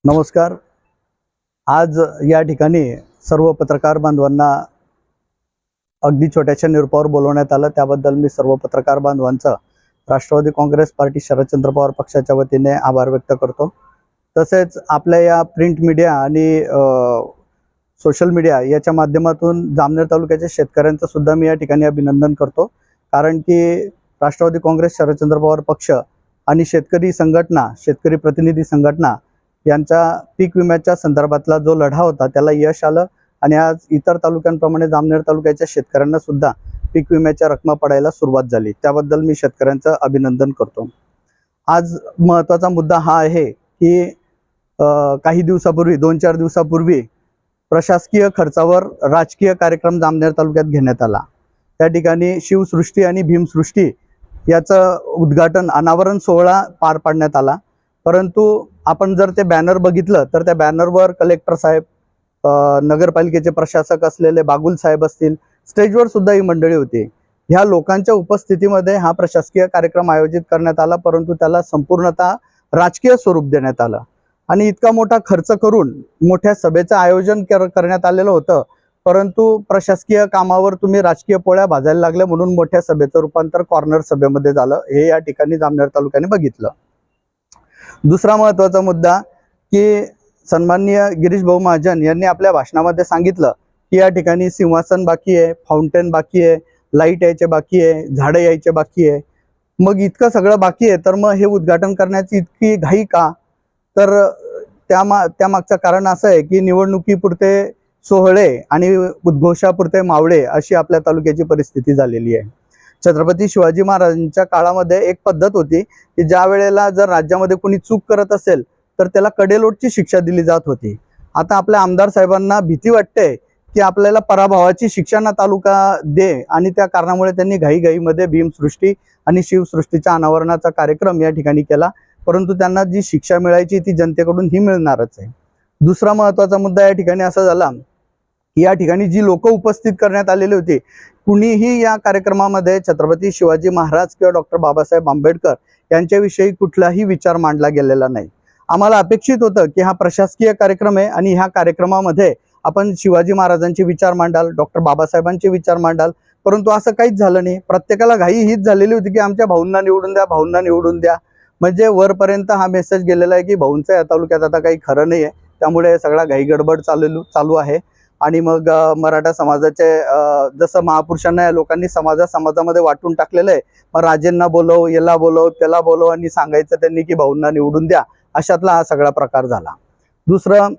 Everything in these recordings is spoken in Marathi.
नमस्कार. आज या ठिकाणी सर्व पत्रकार बांधवांना अगदी छोट्याशा निरोपावर बोलवण्यात आलं. त्याबद्दल मी सर्व पत्रकार बांधवांचं राष्ट्रवादी काँग्रेस पार्टी शरदचंद्र पवार पक्षाच्या वतीने आभार व्यक्त करतो. तसेच आपल्या या प्रिंट मीडिया आणि सोशल मीडिया याच्या माध्यमातून जामनेर तालुक्याच्या शेतकऱ्यांचं सुद्धा मी या ठिकाणी अभिनंदन करतो. कारण की राष्ट्रवादी काँग्रेस शरदचंद्र पवार पक्ष आणि शेतकरी संघटना, शेतकरी प्रतिनिधी संघटना यांचा पीक विम्याच्या संदर्भातला जो लढा होता त्याला यश आलं आणि आज इतर तालुक्यांप्रमाणे जामनेर तालुक्याच्या शेतकऱ्यांना सुद्धा पीक विम्याच्या रकमा पडायला सुरुवात झाली. त्याबद्दल मी शेतकऱ्यांचं अभिनंदन करतो. आज महत्त्वाचा मुद्दा हा आहे की काही दिवसापूर्वी 2-4 दिवसापूर्वी प्रशासकीय खर्चावर राजकीय कार्यक्रम जामनेर तालुक्यात घेण्यात आला. त्या ठिकाणी शिवसृष्टी आणि भीमसृष्टी याचं उद्घाटन अनावरण सोहळा पार पाडण्यात आला. परंतु आपण जर ते बॅनर बघितलं तर त्या बॅनरवर कलेक्टर साहेब, नगरपालिकेचे प्रशासक असलेले बागुल साहेब असतील, स्टेजवर सुद्धा ही मंडळी होती. ह्या लोकांच्या उपस्थितीमध्ये हा प्रशासकीय कार्यक्रम आयोजित करण्यात आला, परंतु त्याला संपूर्णतः राजकीय स्वरूप देण्यात आलं आणि इतका मोठा खर्च करून मोठ्या सभेचं आयोजन करण्यात आलेलं होतं. परंतु प्रशासकीय कामावर तुम्ही राजकीय पोळ्या भाजायला लागल्या म्हणून मोठ्या सभेचं रूपांतर कॉर्नर सभेमध्ये झालं. हे या ठिकाणी जामनेर तालुक्याने बघितलं. दुसरा महत्त्वाचा मुद्दा की सन्माननीय गिरीश भाऊ महाजन यांनी आपल्या भाषणामध्ये सांगितलं की या ठिकाणी सिंहासन बाकी आहे, फाउंटेन बाकी आहे, लाईट यायचे बाकी आहे, झाडं यायचे बाकी आहे. मग इतकं सगळं बाकी आहे तर मग हे उद्घाटन करण्याची इतकी घाई का? तर त्यामागचं कारण असं आहे की निवडणुकीपुरते सोहळे आणि उद्घोषापुरते मावळे अशी आपल्या तालुक्याची परिस्थिती झालेली आहे. छत्रपती शिवाजी महाराजांच्या काळामध्ये एक पद्धत होती की ज्या वेळेला जर राज्यामध्ये कोणी चूक करत असेल तर त्याला कडेलोटची शिक्षा दिली जात होती. आता आपल्या आमदार साहेबांना भीती वाटते की आपल्याला पराभवाची शिक्षा ना तालुका दे आणि त्या कारणामुळे त्यांनी घाईघाईमध्ये भीमसृष्टी आणि शिवसृष्टीच्या अनावरणाचा कार्यक्रम या ठिकाणी केला. परंतु त्यांना जी शिक्षा मिळायची ती जनतेकडून ही मिळणारच आहे. दुसरा महत्त्वाचा मुद्दा या ठिकाणी असा झाला की या ठिकाणी जी लोक उपस्थित करण्यात आलेली होती, कुणीही या कार्यक्रमामध्ये छत्रपती शिवाजी महाराज किंवा डॉक्टर बाबासाहेब आंबेडकर यांच्याविषयी कुठलाही विचार मांडला गेलेला नाही. आम्हाला अपेक्षित होतं की हा प्रशासकीय कार्यक्रम आहे आणि ह्या कार्यक्रमामध्ये आपण शिवाजी महाराजांचे विचार मांडाल, डॉक्टर बाबासाहेबांचे विचार मांडाल, परंतु असं काहीच झालं नाही. प्रत्येकाला घाई हीच झालेली होती की आमच्या भाऊंना निवडून द्या, भाऊंना निवडून द्या. म्हणजे वरपर्यंत हा मेसेज गेलेला आहे की भाऊंचं या तालुक्यात आता काही खरं नाही आहे. त्यामुळे सगळा घाई गडबड चालू आहे. आणि मग मराठा समाजाचे जसं महापुरुषांना या लोकांनी समाजामध्ये वाटून टाकलेलं आहे, मग राजेंना बोलव, याला बोलव, त्याला बोलव आणि सांगायचं त्यांनी की भाऊंना निवडून द्या, अशातला हा सगळा प्रकार झाला. दुसरं,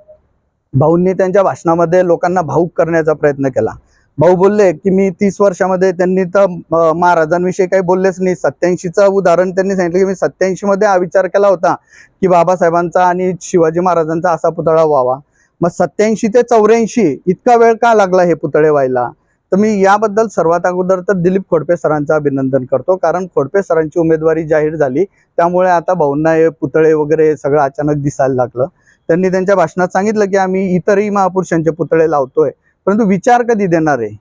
भाऊंनी त्यांच्या भाषणामध्ये लोकांना भाऊक करण्याचा प्रयत्न केला. भाऊ बोलले की मी 30 वर्षामध्ये, त्यांनी तर महाराजांविषयी काही बोललेच नाही. 87चं उदाहरण त्यांनी सांगितलं की मी 87 मध्ये हा विचार केला होता की बाबासाहेबांचा आणि शिवाजी महाराजांचा असा पुतळा व्हावा. मग 87 ते 84 इतका वेळ का लागला हे पुतळे व्हायला? तर मी याबद्दल सर्वात अगोदर तर दिलीप खोडपे सरांचं अभिनंदन करतो, कारण खोडपे सरांची उमेदवारी जाहीर झाली त्यामुळे आता भाऊंना हे पुतळे वगैरे सगळं अचानक दिसायला लागलं. त्यांनी त्यांच्या भाषणात सांगितलं की आम्ही इतरही महापुरुषांचे पुतळे लावतोय, परंतु विचार कधी देणार आहे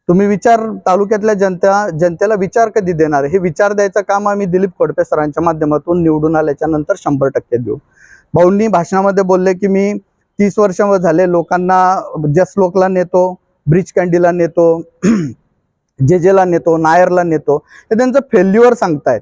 तुम्ही? विचार तालुक्यातल्या जनतेला विचार कधी देणार आहे? हे विचार द्यायचं काम आम्ही दिलीप खोडपे सरांच्या माध्यमातून निवडून आल्याच्या नंतर 100% देऊ. भाऊंनी भाषणामध्ये बोलले की मी 30 वर्ष झाले लोकांना जसलोकला नेतो, ब्रिज कँडीला नेतो, जेजेला नेतो, नायरला नेतो. हे त्यांचं फेल्युअर सांगतायत.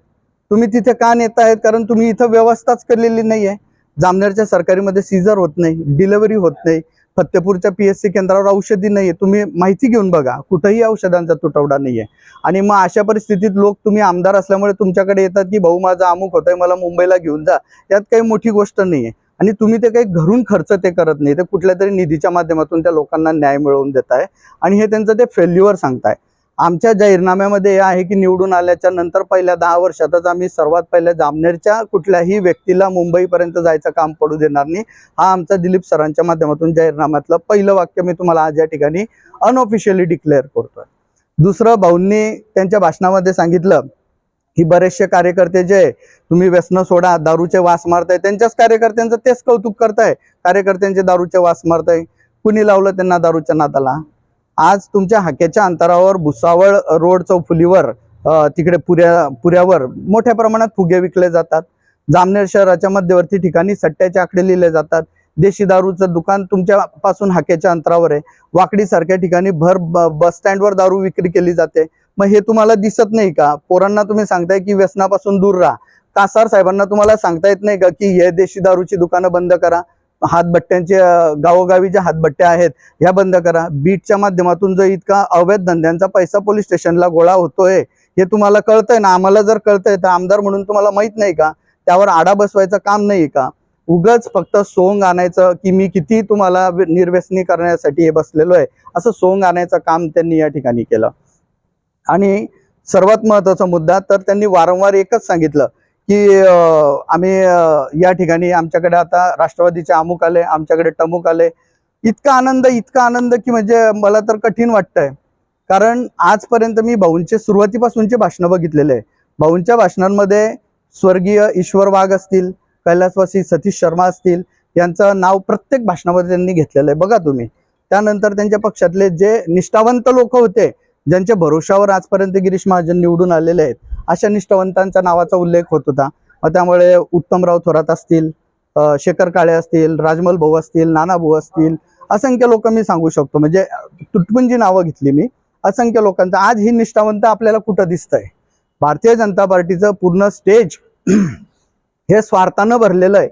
तुम्ही तिथे का नेतायत? कारण तुम्ही इथं व्यवस्थाच केलेली नाही आहे. जामनेरच्या सरकारीमध्ये सीझर होत नाही, डिलिव्हरी होत नाही, फत्तेपूरच्या PSC केंद्रावर औषधी नाहीये. तुम्ही माहिती घेऊन बघा, कुठेही औषधांचा तुटवडा नाहीये. आणि मग अशा परिस्थितीत लोक, तुम्ही आमदार असल्यामुळे तुमच्याकडे येतात की भाऊ माझा अमुक होतंय, मला मुंबईला घेऊन जा. यात काही मोठी गोष्ट नाहीये. आणि तुम्ही ते काही घरून खर्च ते करत नाही, ते कुठल्या तरी निधीच्या माध्यमातून त्या लोकांना न्याय मिळवून देत आहे आणि हे त्यांचं ते फेल्युअर सांगताय. आमच्या जाहीरनाम्यामध्ये हे आहे की निवडून आल्याच्या नंतर पहिल्या 10 वर्षातच आम्ही सर्वात पहिल्या जामनेरच्या कुठल्याही व्यक्तीला मुंबईपर्यंत जायचं काम पडू देणार नाही. हा आमचा दिलीप सरांच्या माध्यमातून जाहीरनाम्यातलं पहिलं वाक्य मी तुम्हाला आज या ठिकाणी अनऑफिशियली डिक्लेअर करतोय. दुसरं, भाऊंनी त्यांच्या भाषणामध्ये सांगितलं की बरेचसे कार्यकर्ते जे तुम्ही व्यसन सोडा, दारूचे वास मारताय, त्यांच्याच कार्यकर्त्यांचं तेच कौतुक करताय. कार्यकर्त्यांचे दारूचे वास मारताय. कुणी लावलं त्यांना दारूच्या नादाला? आज तुमच्या हाकेच्या अंतरावर भुसावळ रोड चौफुलीवर तिकडे पुऱ्यावर मोठ्या प्रमाणात फुगे विकले जातात. जामनेर शहराच्या मध्यवर्ती ठिकाणी सट्ट्याचे आकडे लिहिले जातात. देशी दारूचं दुकान तुमच्यापासून हाकेच्या अंतरावर आहे. वाकडी सारख्या ठिकाणी बस स्टँडवर दारू विक्री केली जाते. मग हे तुम्हाला दिसत नाही का? पोरांना तुम्ही सांगताय की व्यसनापासून दूर राहा. कासार साहेबांना तुम्हाला सांगता येत नाही का की हे देशी दारूची दुकानं बंद करा, हातभट्ट्यांचे गावोगावी ज्या हातभट्ट्या आहेत ह्या बंद करा. बीटच्या माध्यमातून जो इतका अवैध धंद्यांचा पैसा पोलीस स्टेशनला गोळा होतोय हे तुम्हाला कळतंय ना? आम्हाला जर कळतंय तर आमदार म्हणून तुम्हाला माहित नाही का? त्यावर आडा बसवायचं काम नाही का? उगाच फक्त सोंग आणायचं की मी किती तुम्हाला निर्व्यसनी करण्यासाठी हे बसलेलो आहे असं सोंग आणायचं काम त्यांनी या ठिकाणी केलं. आणि सर्वात महत्त्वाचा मुद्दा तर त्यांनी वारंवार एकच सांगितलं की आम्ही या ठिकाणी आमच्याकडे आता राष्ट्रवादीचे अमुक आले, आमच्याकडे टमुक आले. इतका आनंद की म्हणजे मला तर कठीण वाटतंय. कारण आजपर्यंत मी भाऊंचे सुरुवातीपासूनचे भाषणं बघितलेले आहे. भाऊंच्या भाषणांमध्ये स्वर्गीय ईश्वर वाघ असतील, कैलासवासी सतीश शर्मा असतील, यांचं नाव प्रत्येक भाषणामध्ये त्यांनी घेतलेलं आहे. बघा तुम्ही. त्यानंतर त्यांच्या पक्षातले जे निष्ठावंत लोक होते, ज्यांच्या भरोशावर आजपर्यंत गिरीश महाजन निवडून आलेले आहेत, अशा निष्ठावंतांच्या नावाचा उल्लेख होत होता. त्यामुळे उत्तमराव थोरात असतील, शेखर काळे असतील, राजमल भाऊ असतील, नाना भाऊ असतील, असंख्य लोक मी सांगू शकतो. म्हणजे तुटपुंजी नावं घेतली मी, असंख्य लोकांचं. आज ही निष्ठावंत आपल्याला कुठं दिसतंय? भारतीय जनता पार्टीचं पूर्ण स्टेज हे स्वार्थानं भरलेलं आहे.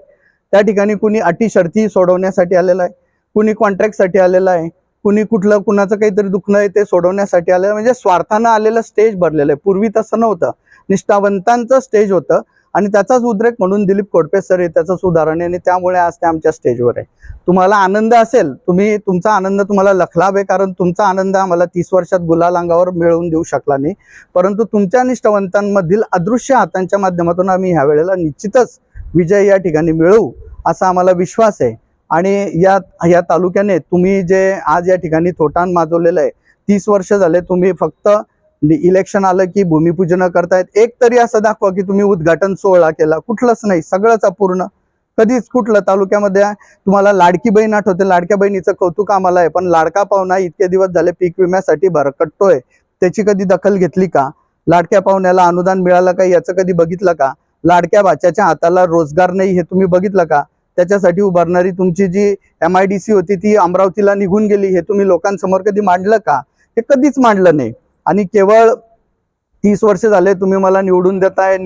त्या ठिकाणी कुणी अटी शर्ती सोडवण्यासाठी आलेलं आहे, कुणी कॉन्ट्रॅक्टसाठी आलेलं आहे, कुणी कुणाचं काहीतरी दुखणं आहे ते सोडवण्यासाठी आलेलं. म्हणजे स्वार्थानं आलेलं स्टेज भरलेलं आहे. पूर्वी तसं नव्हतं, निष्ठावंतांचं स्टेज होतं. आणि त्याचाच उद्रेक म्हणून दिलीप कोडपे सर हे त्याचंच उदाहरण आहे. आणि त्यामुळे आज ते आमच्या स्टेजवर आहे. तुम्हाला आनंद असेल, तुमचा आनंद तुम्हाला लखलाभ आहे, कारण तुमचा आनंद आम्हाला 30 वर्षात गुलाल अंगावर मिळवून देऊ शकला नाही. परंतु तुमच्या निष्ठावंतांमधील अदृश्य हातांच्या माध्यमातून आम्ही ह्या वेळेला निश्चितच विजय या ठिकाणी मिळवू असा आम्हाला विश्वास आहे. आणि या तालुक्याने तुम्ही जे आज या ठिकाणी थोटान माजवलेलं आहे, 30 वर्ष झाले तुम्ही फक्त इलेक्शन आलं की भूमिपूजन करतायत. एक तरी असं दाखवा की तुम्ही उद्घाटन सोहळा केला. कुठलंच नाही, सगळंच अपूर्ण. कधीच कुठलं तालुक्यामध्ये तुम्हाला लाडकी बहीण आठवते, लाडक्या बहिणीचं कौतुक आम्हाला आहे, पण लाडका पाहुणा इतके दिवस झाले पीक विम्यासाठी भरकटतोय, त्याची कधी दखल घेतली का? लाडक्या पाहुण्याला अनुदान मिळालं का याचं कधी बघितलं का? लाडक्या भाच्याच्या हाताला रोजगार नाही हे तुम्ही बघितलं का? त्याच्यासाठी उभारणारी तुमची जी MIDC होती ती अमरावतीला निघून गेली हे तुम्ही लोकांसमोर कधी मांडलं का? हे कधीच मांडलं नाही. आणि केवळ 30 वर्ष झाले तुम्ही मला निवडून देताय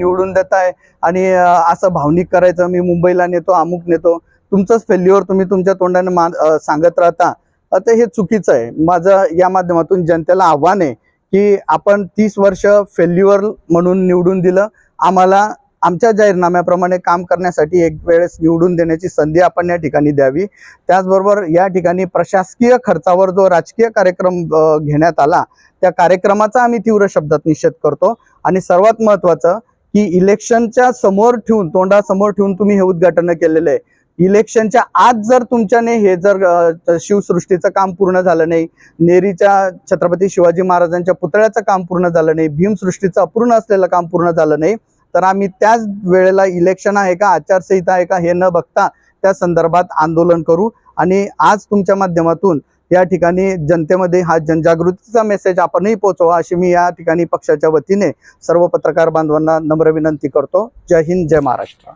आणि असं भावनिक करायचं, मी मुंबईला नेतो, अमुक नेतो. तुमचंच फेल्युअर तुम्ही तुमच्या तोंडाने सांगत राहता. आता हे चुकीचं आहे. माझं या माध्यमातून जनतेला आव्हान आहे की आपण 30 वर्ष फेल्युअर म्हणून निवडून दिलं. आम्हाला आमच्या जाहीरनाम्याप्रमाणे काम करण्यासाठी एक वेळेस निवडून देण्याची संधी आपण या ठिकाणी द्यावी. त्याचबरोबर या ठिकाणी प्रशासकीय खर्चावर जो राजकीय कार्यक्रम घेण्यात आला त्या कार्यक्रमाचा आम्ही तीव्र शब्दात निषेध करतो. आणि सर्वात महत्त्वाचं की इलेक्शनच्या समोर ठेवून, तोंडासमोर ठेवून तुम्ही हे उद्घाटन केलेलं आहे. इलेक्शनच्या आज जर तुमच्याने हे जर शिवसृष्टीचं काम पूर्ण झालं नाही, नेरीच्या छत्रपती शिवाजी महाराजांच्या पुतळ्याचं काम पूर्ण झालं नाही, भीमसृष्टीचं अपूर्ण असलेलं काम पूर्ण झालं नाही, तर आम्ही त्याच वेळेला इलेक्शन आहे का, आचारसंहिता आहे का हे न बघता त्या संदर्भात आंदोलन करू. आणि आज तुमच्या माध्यमातून या ठिकाणी जनतेमध्ये हा जनजागृतीचा मेसेज आपणही पोहोचवा अशी मी या ठिकाणी पक्षाच्या वतीने सर्व पत्रकार बांधवांना नम्र विनंती करतो. जय हिंद, जय महाराष्ट्र.